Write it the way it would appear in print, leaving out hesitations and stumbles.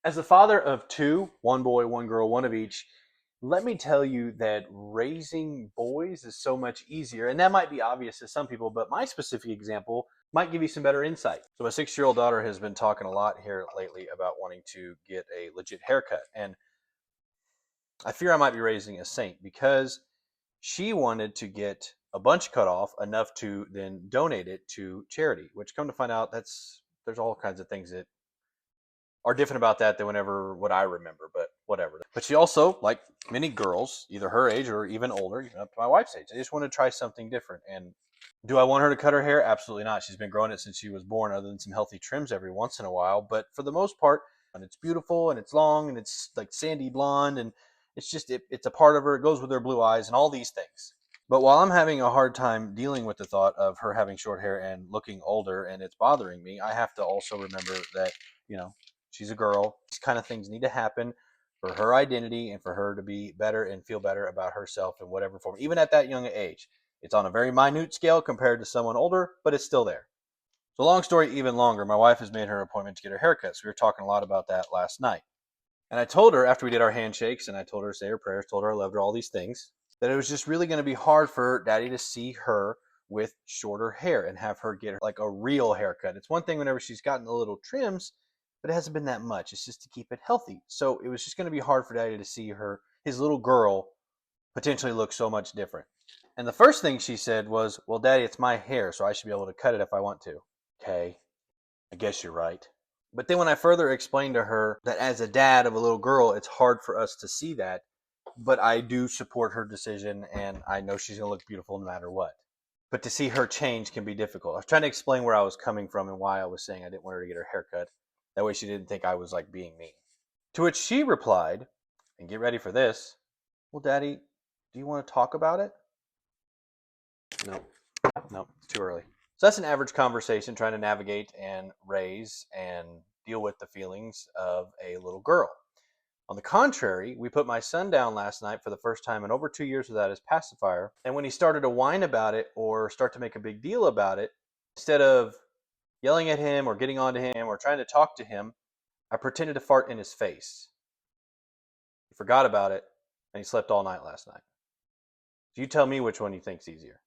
As a father of two, one boy, one girl, one of each, let me tell you that raising boys is so much easier. And that might be obvious to some people, but my specific example might give you some better insight. So, my 6 year old daughter has been talking a lot here lately about wanting to get a legit haircut. And I fear I might be raising a saint because she wanted to get a bunch cut off, enough to then donate it to charity, which come to find out there's all kinds of things that are different about that than whenever what I remember, but whatever. But she also, like many girls, either her age or even older, even up to my wife's age, I just want to try something different. And do I want her to cut her hair? Absolutely not. She's been growing it since she was born, other than some healthy trims every once in a while. But for the most part, and it's beautiful and it's long and it's like sandy blonde and it's a part of her. It goes with her blue eyes and all these things. But while I'm having a hard time dealing with the thought of her having short hair and looking older and it's bothering me, I have to also remember that, you know, she's a girl. These kind of things need to happen for her identity and for her to be better and feel better about herself in whatever form, even at that young age. It's on a very minute scale compared to someone older, but it's still there. So, long story even longer, my wife has made her appointment to get her haircut. So, we were talking a lot about that last night. And I told her after we did our handshakes and I told her to say her prayers, told her I loved her, all these things, that it was just really going to be hard for daddy to see her with shorter hair and have her get like a real haircut. It's one thing whenever she's gotten the little trims, but it hasn't been that much. It's just to keep it healthy. So it was just going to be hard for daddy to see her, his little girl, potentially look so much different. And the first thing she said was, well, daddy, it's my hair, so I should be able to cut it if I want to. Okay, I guess you're right. But then when I further explained to her that as a dad of a little girl, it's hard for us to see that, but I do support her decision and I know she's going to look beautiful no matter what. But to see her change can be difficult. I was trying to explain where I was coming from and why I was saying I didn't want her to get her hair cut. That way she didn't think I was like being mean. To which she replied, and get ready for this, well, daddy, do you want to talk about it? No, no, it's too early. So that's an average conversation trying to navigate and raise and deal with the feelings of a little girl. On the contrary, we put my son down last night for the first time in over 2 years without his pacifier. And when he started to whine about it or start to make a big deal about it, instead of yelling at him or getting on to him or trying to talk to him, I pretended to fart in his face. He forgot about it and he slept all night last night. So you tell me which one you think's easier.